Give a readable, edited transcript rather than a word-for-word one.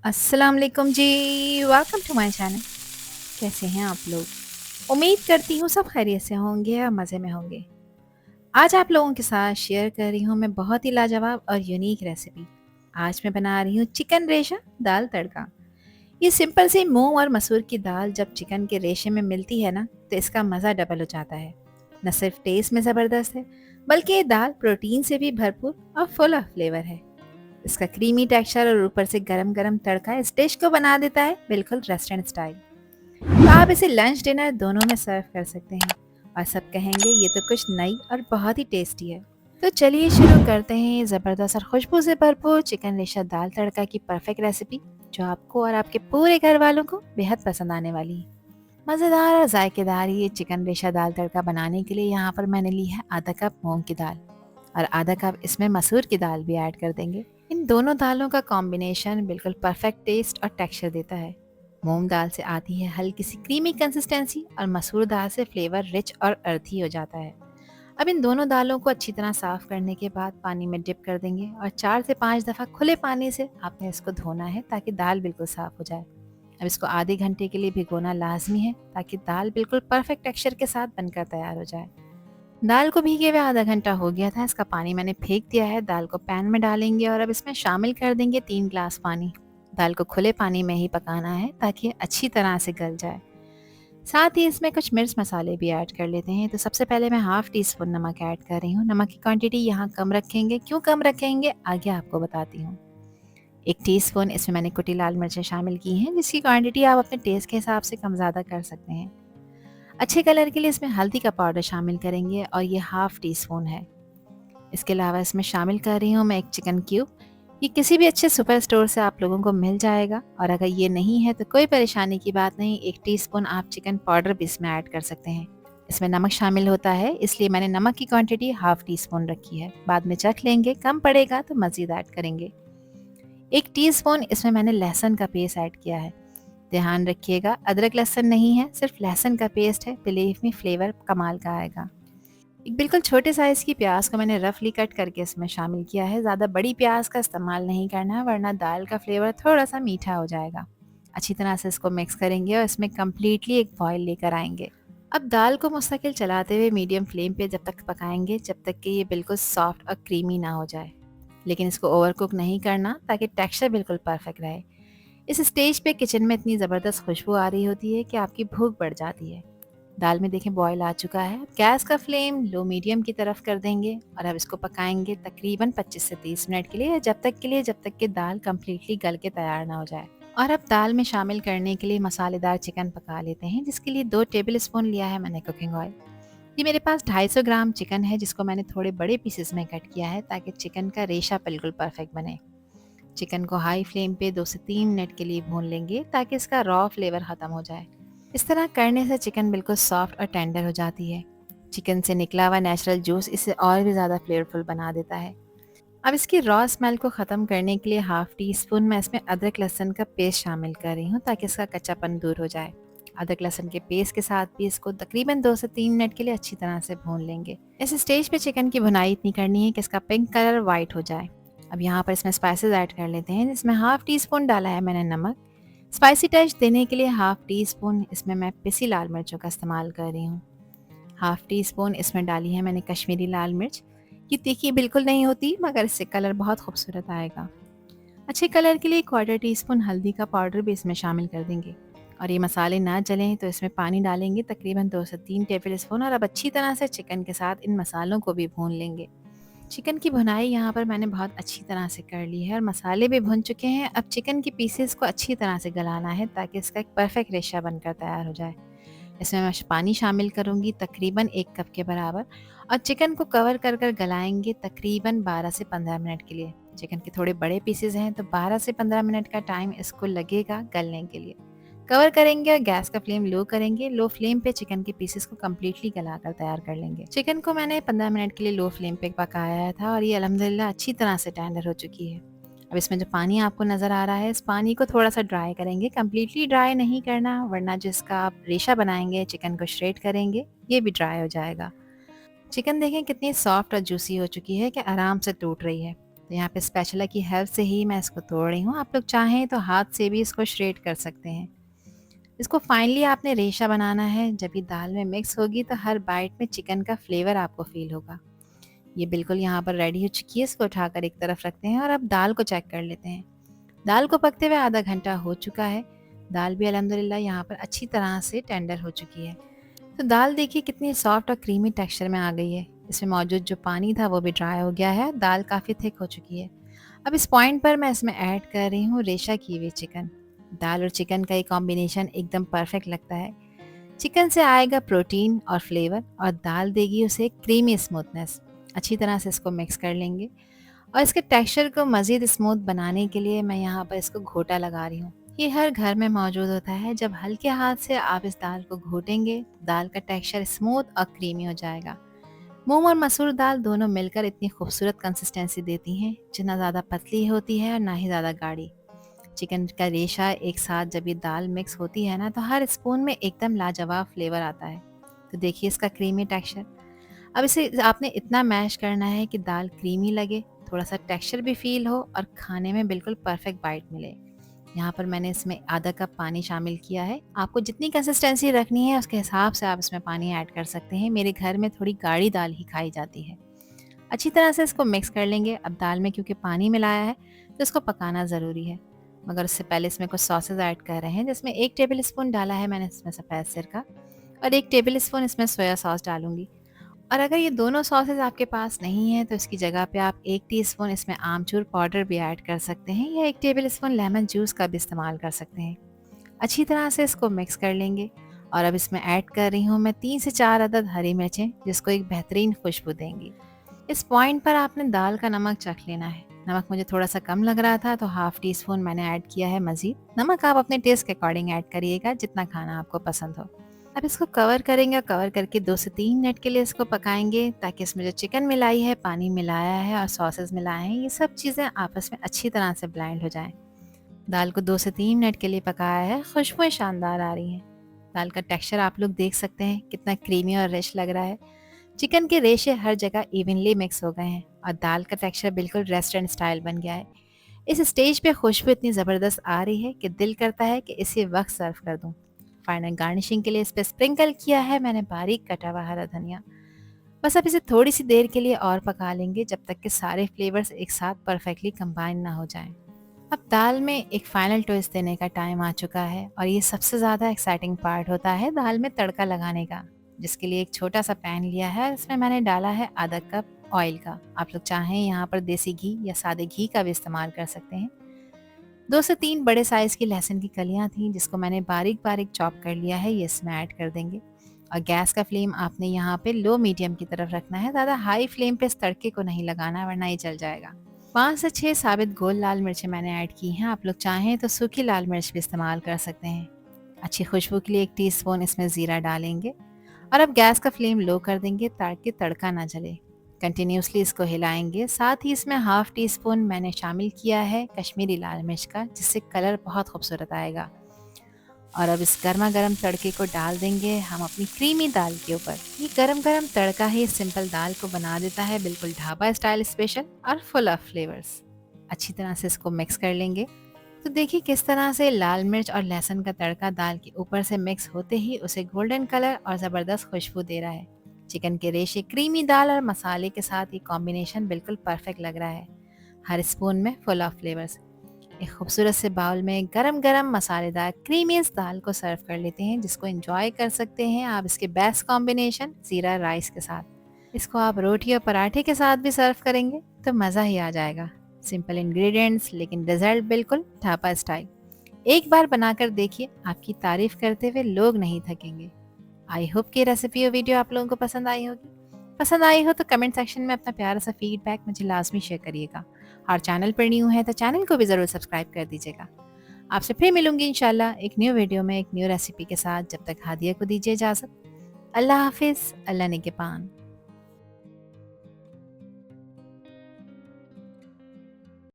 अस्सलाम वालेकुम जी। Welcome to my channel. कैसे हैं आप लोग? उम्मीद करती हूँ सब खैरियत से होंगे और मज़े में होंगे। आज आप लोगों के साथ शेयर कर रही हूँ मैं बहुत ही लाजवाब और यूनिक रेसिपी। आज मैं बना रही हूँ चिकन रेशा दाल तड़का। ये सिंपल सी मूंग और मसूर की दाल जब चिकन के रेशे में मिलती है ना, तो इसका मज़ा डबल हो जाता है। न सिर्फ टेस्ट में ज़बरदस्त है, बल्कि ये दाल प्रोटीन से भी भरपूर और फुल ऑफ फ्लेवर है। इसका क्रीमी टेक्सचर और ऊपर से गरम गरम तड़का इस डिश को बना देता है बिल्कुल रेस्टोरेंट स्टाइल। तो आप इसे लंच डिनर दोनों में सर्व कर सकते हैं और सब कहेंगे ये तो कुछ नई और बहुत ही टेस्टी है। तो चलिए शुरू करते हैं ये ज़बरदस्त और खुशबू से भरपूर चिकन रेशा दाल तड़का की परफेक्ट रेसिपी, जो आपको और आपके पूरे घर वालों को बेहद पसंद आने वाली है। मज़ेदार और जायकेदार ये चिकन रेशा दाल तड़का बनाने के लिए यहाँ पर मैंने ली है आधा कप मूंग की दाल और आधा कप इसमें मसूर की दाल भी ऐड कर देंगे। इन दोनों दालों का कॉम्बिनेशन बिल्कुल परफेक्ट टेस्ट और टेक्सचर देता है। मूंग दाल से आती है हल्की सी क्रीमी कंसिस्टेंसी और मसूर दाल से फ्लेवर रिच और अर्थी हो जाता है। अब इन दोनों दालों को अच्छी तरह साफ करने के बाद पानी में डिप कर देंगे और 4 से 5 दफ़ा खुले पानी से आपने इसको धोना है ताकि दाल बिल्कुल साफ हो जाए। अब इसको आधे घंटे के लिए भिगोना लाजमी है ताकि दाल बिल्कुल परफेक्ट टेक्सचर के साथ बनकर तैयार हो जाए। दाल को भीगे हुए आधा घंटा हो गया था, इसका पानी मैंने फेंक दिया है। दाल को पैन में डालेंगे और अब इसमें शामिल कर देंगे 3 ग्लास पानी। दाल को खुले पानी में ही पकाना है ताकि ये अच्छी तरह से गल जाए। साथ ही इसमें कुछ मिर्च मसाले भी ऐड कर लेते हैं। तो सबसे पहले मैं हाफ टी स्पून नमक ऐड कर रही हूँ। नमक की क्वांटिटी यहाँ कम रखेंगे, क्यों कम रखेंगे आगे आपको बताती हूँ। 1 टीस्पून इसमें मैंने कुटी लाल मिर्चें शामिल की हैं, जिसकी क्वांटिटी आप अपने टेस्ट के हिसाब से कम ज़्यादा कर सकते हैं। अच्छे कलर के लिए इसमें हल्दी का पाउडर शामिल करेंगे और ये हाफ टी स्पून है। इसके अलावा इसमें शामिल कर रही हूँ मैं एक चिकन क्यूब। ये किसी भी अच्छे सुपर स्टोर से आप लोगों को मिल जाएगा और अगर ये नहीं है तो कोई परेशानी की बात नहीं, 1 टीस्पून आप चिकन पाउडर भी इसमें ऐड कर सकते हैं। इसमें नमक शामिल होता है, इसलिए मैंने नमक की क्वांटिटी हाफ टी स्पून रखी है। बाद में चख लेंगे, कम पड़ेगा तो मज़ीद ऐड करेंगे। 1 टीस्पून इसमें मैंने लहसुन का पेस्ट ऐड किया है। ध्यान रखिएगा अदरक लहसुन नहीं है, सिर्फ लहसुन का पेस्ट है। बिलीव में फ्लेवर कमाल का आएगा। एक बिल्कुल छोटे साइज़ की प्याज को मैंने रफली कट करके इसमें शामिल किया है। ज़्यादा बड़ी प्याज का इस्तेमाल नहीं करना है, वरना दाल का फ्लेवर थोड़ा सा मीठा हो जाएगा। अच्छी तरह से इसको मिक्स करेंगे और इसमें कम्प्लीटली एक बॉयल लेकर आएंगे। अब दाल को मुस्तकिल चलाते हुए मीडियम फ्लेम पे जब तक पकाएंगे जब तक कि ये बिल्कुल सॉफ्ट और क्रीमी ना हो जाए। लेकिन इसको ओवर कुक नहीं करना ताकि टेक्सचर बिल्कुल परफेक्ट रहे। इस स्टेज पे किचन में इतनी ज़बरदस्त खुशबू आ रही होती है कि आपकी भूख बढ़ जाती है। दाल में देखें बॉयल आ चुका है। गैस का फ्लेम लो मीडियम की तरफ कर देंगे और अब इसको पकाएंगे तकरीबन 25 से 30 मिनट के लिए, जब तक कि दाल कम्प्लीटली गल के तैयार ना हो जाए। और अब दाल में शामिल करने के लिए मसालेदार चिकन पका लेते हैं, जिसके लिए 2 टेबल स्पून लिया है मैंने कुकिंग ऑयल। ये मेरे पास 250 ग्राम चिकन है, जिसको मैंने थोड़े बड़े पीसेस में कट किया है ताकि चिकन का रेशा बिल्कुल परफेक्ट बने। चिकन को हाई फ्लेम पे 2 से 3 मिनट के लिए भून लेंगे ताकि इसका रॉ फ्लेवर ख़त्म हो जाए। इस तरह करने से चिकन बिल्कुल सॉफ्ट और टेंडर हो जाती है। चिकन से निकला हुआ नेचुरल जूस इसे और भी ज़्यादा फ्लेवरफुल बना देता है। अब इसकी रॉ स्मेल को ख़त्म करने के लिए हाफ टी स्पून मैं इसमें अदरक लहसुन का पेस्ट शामिल कर रही हूँ ताकि इसका कच्चापन दूर हो जाए। अदरक लहसुन के पेस्ट के साथ भी इसको तकरीबन 2 से 3 मिनट के लिए अच्छी तरह से भून लेंगे। इस स्टेज पे चिकन की भुनाई इतनी करनी है कि इसका पिंक कलर वाइट हो जाए। अब यहाँ पर इसमें स्पाइसेस ऐड कर लेते हैं, जिसमें हाफ टी स्पून डाला है मैंने नमक। स्पाइसी टच देने के लिए हाफ टी स्पून इसमें मैं पिसी लाल मिर्चों का इस्तेमाल कर रही हूँ। हाफ टी स्पून इसमें डाली है मैंने कश्मीरी लाल मिर्च। ये तीखी बिल्कुल नहीं होती, मगर इससे कलर बहुत खूबसूरत आएगा। अच्छे कलर के लिए 1/4 टीस्पून हल्दी का पाउडर भी इसमें शामिल कर देंगे। और ये मसाले ना जलें तो इसमें पानी डालेंगे तकरीबन 2 से 3 टेबल स्पून और अब अच्छी तरह से चिकन के साथ इन मसालों को भी भून लेंगे। चिकन की भुनाई यहाँ पर मैंने बहुत अच्छी तरह से कर ली है और मसाले भी भुन चुके हैं। अब चिकन की पीसेस को अच्छी तरह से गलाना है ताकि इसका एक परफेक्ट रेशा बनकर तैयार हो जाए। इसमें मैं पानी शामिल करूँगी तकरीबन 1 कप के बराबर और चिकन को कवर कर कर गलाएंगे तकरीबन 12 से 15 मिनट के लिए। चिकन के थोड़े बड़े पीसेस हैं तो 12 से 15 मिनट का टाइम इसको लगेगा गलने के लिए। कवर करेंगे और गैस का फ्लेम लो करेंगे। लो फ्लेम पे चिकन के पीसेस को कम्प्लीटली गलाकर तैयार कर लेंगे। चिकन को मैंने 15 मिनट के लिए लो फ्लेम पे पकाया था और ये अल्हम्दुलिल्लाह अच्छी तरह से टेंडर हो चुकी है। अब इसमें जो पानी आपको नज़र आ रहा है, इस पानी को थोड़ा सा ड्राई करेंगे। कम्प्लीटली ड्राई नहीं करना, वरना जिसका आप रेशा बनाएंगे चिकन को श्रेड करेंगे ये भी ड्राई हो जाएगा। चिकन देखें कितनी सॉफ्ट और जूसी हो चुकी है कि आराम से टूट रही है। तो यहाँ पे स्पैचुला की हेल्प से ही मैं इसको तोड़ रही हूँ। आप लोग चाहें तो हाथ से भी इसको श्रेड कर सकते हैं। इसको फाइनली आपने रेशा बनाना है। जब ये दाल में मिक्स होगी तो हर बाइट में चिकन का फ्लेवर आपको फील होगा। ये बिल्कुल यहाँ पर रेडी हो चुकी है। इसको उठाकर एक तरफ रखते हैं और अब दाल को चेक कर लेते हैं। दाल को पकते हुए आधा घंटा हो चुका है। दाल भी अल्हम्दुलिल्लाह यहाँ पर अच्छी तरह से टेंडर हो चुकी है। तो दाल देखिए कितनी सॉफ्ट और क्रीमी टेक्सचर में आ गई है। इसमें मौजूद जो पानी था वो भी ड्राई हो गया है। दाल काफ़ी थिक हो चुकी है। अब इस पॉइंट पर मैं इसमें ऐड कर रही हूँ रेशा की हुई चिकन। दाल और चिकन का ये कॉम्बिनेशन एकदम परफेक्ट लगता है। चिकन से आएगा प्रोटीन और फ्लेवर और दाल देगी उसे क्रीमी स्मूथनेस। अच्छी तरह से इसको मिक्स कर लेंगे और इसके टेक्सचर को मज़ीद स्मूथ बनाने के लिए मैं यहाँ पर इसको घोटा लगा रही हूँ। ये हर घर में मौजूद होता है। जब हल्के हाथ से आप इस दाल को घोटेंगे तो दाल का टेक्सचर स्मूथ और क्रीमी हो जाएगा। मूंग और मसूर दाल दोनों मिलकर इतनी खूबसूरत कंसिस्टेंसी देती हैं, जो ना ज़्यादा पतली होती है और ना ही ज़्यादा गाढ़ी। चिकन का रेशा एक साथ जब ये दाल मिक्स होती है ना, तो हर स्पून में एकदम लाजवाब फ्लेवर आता है। तो देखिए इसका क्रीमी टेक्सचर। अब इसे आपने इतना मैश करना है कि दाल क्रीमी लगे, थोड़ा सा टेक्सचर भी फील हो और खाने में बिल्कुल परफेक्ट बाइट मिले। यहाँ पर मैंने इसमें आधा कप पानी शामिल किया है। आपको जितनी कंसिस्टेंसी रखनी है उसके हिसाब से आप इसमें पानी ऐड कर सकते हैं। मेरे घर में थोड़ी गाढ़ी दाल ही खाई जाती है। अच्छी तरह से इसको मिक्स कर लेंगे। अब दाल में क्योंकि पानी मिलाया है तो इसको पकाना ज़रूरी है, मगर उससे पहले इसमें कुछ सॉसेज ऐड कर रहे हैं, जिसमें 1 टेबल स्पून डाला है मैंने इसमें सफ़ेद सिर का और 1 टेबल स्पून इसमें सोया सॉस डालूंगी। और अगर ये दोनों सॉसेज आपके पास नहीं है तो इसकी जगह पे आप 1 टीस्पून इसमें आमचूर पाउडर भी ऐड कर सकते हैं या 1 टेबल स्पून लेमन जूस का भी इस्तेमाल कर सकते हैं। अच्छी तरह से इसको मिक्स कर लेंगे और अब इसमें ऐड कर रही हूँ मैं 3 से 4 अदद हरी मिर्चें, जिसको एक बेहतरीन खुशबू देंगी। इस पॉइंट पर आपने दाल का नमक चख लेना है। नमक मुझे थोड़ा सा कम लग रहा था तो हाफ टी स्पून मैंने ऐड किया है मज़ीद। नमक आप अपने टेस्ट के अकॉर्डिंग ऐड करिएगा, जितना खाना आपको पसंद हो। अब इसको कवर करेंगे। कवर करके 2 से 3 मिनट के लिए इसको पकाएंगे, ताकि इसमें जो चिकन मिलाई है, पानी मिलाया है और सॉसेस मिलाए हैं, ये सब चीज़ें आपस में अच्छी तरह से ब्लेंड हो जाएं। दाल को 2 से 3 मिनट के लिए पकाया है। खुशबुएं शानदार आ रही हैं। दाल का टेक्सचर आप लोग देख सकते हैं कितना क्रीमी और रिच लग रहा है। चिकन के रेशे हर जगह इवनली मिक्स हो गए हैं और दाल का टेक्सचर बिल्कुल रेस्टोरेंट स्टाइल बन गया है। इस स्टेज पे खुशबू इतनी ज़बरदस्त आ रही है कि दिल करता है कि इसी वक्त सर्व कर दूं। फाइनल गार्निशिंग के लिए इस पर स्प्रिंकल किया है मैंने बारीक कटा हुआ हरा धनिया। बस अब इसे थोड़ी सी देर के लिए और पका लेंगे, जब तक कि सारे फ्लेवर्स एक साथ परफेक्टली कंबाइन ना हो जाएं। अब दाल में एक फाइनल ट्विस्ट देने का टाइम आ चुका है और ये सबसे ज़्यादा एक्साइटिंग पार्ट होता है दाल में तड़का लगाने का, जिसके लिए एक छोटा सा पैन लिया है। इसमें मैंने डाला है आधा कप ऑयल का। आप लोग चाहें यहाँ पर देसी घी या सादे घी का भी इस्तेमाल कर सकते हैं। 2 से 3 बड़े साइज़ की लहसुन की कलियाँ थीं, जिसको मैंने बारीक बारीक चॉप कर लिया है, ये इसमें ऐड कर देंगे। और गैस का फ्लेम आपने यहाँ पे लो मीडियम की तरफ रखना है। ज़्यादा हाई फ्लेम पे इस तड़के को नहीं लगाना, वरना ये जल जाएगा। 5 से 6 साबित गोल लाल मिर्चें मैंने ऐड की हैं। आप लोग चाहें तो सूखी लाल मिर्च भी इस्तेमाल कर सकते हैं। अच्छी खुशबू के लिए 1 टीस्पून इसमें ज़ीरा डालेंगे और अब गैस का फ्लेम लो कर देंगे, ताकि तड़का ना जले। कंटिन्यूसली इसको हिलाएंगे। साथ ही इसमें हाफ टी स्पून मैंने शामिल किया है कश्मीरी लाल मिर्च का, जिससे कलर बहुत खूबसूरत आएगा। और अब इस गर्मा गर्म तड़के को डाल देंगे हम अपनी क्रीमी दाल के ऊपर। ये गरम गरम तड़का ही सिंपल दाल को बना देता है बिल्कुल ढाबा स्टाइल स्पेशल और फुल ऑफ फ्लेवर्स। अच्छी तरह से इसको मिक्स कर लेंगे। तो देखिए किस तरह से लाल मिर्च और लहसुन का तड़का दाल के ऊपर से मिक्स होते ही उसे गोल्डन कलर और ज़बरदस्त खुशबू दे रहा है। चिकन के रेशे, क्रीमी दाल और मसाले के साथ ये कॉम्बिनेशन बिल्कुल परफेक्ट लग रहा है। हर स्पून में फुल ऑफ फ्लेवर्स। एक खूबसूरत से बाउल में गरम गरम मसालेदार क्रीमी इस दाल को सर्व कर लेते हैं, जिसको एंजॉय कर सकते हैं आप इसके बेस्ट कॉम्बिनेशन ज़ीरा राइस के साथ। इसको आप रोटी और पराठे के साथ भी सर्व करेंगे तो मज़ा ही आ जाएगा। सिंपल इंग्रेडिएंट्स लेकिन रिजल्ट बिल्कुल ढाबा स्टाइल। एक बार बनाकर देखिए, आपकी तारीफ करते हुए लोग नहीं थकेंगे। आई होप कि रेसिपी और वीडियो आप लोगों को पसंद आई होगी। पसंद आई हो तो कमेंट सेक्शन में अपना प्यारा सा फीडबैक मुझे लाजमी शेयर करिएगा। और चैनल पर न्यू है तो चैनल को भी ज़रूर सब्सक्राइब कर दीजिएगा। आपसे फिर मिलूंगी इंशाल्लाह एक न्यू वीडियो में एक न्यू रेसिपी के साथ। जब तक हादिया को दीजिए इजाज़त। अल्लाह हाफिज़। अल्लाह निगहबान।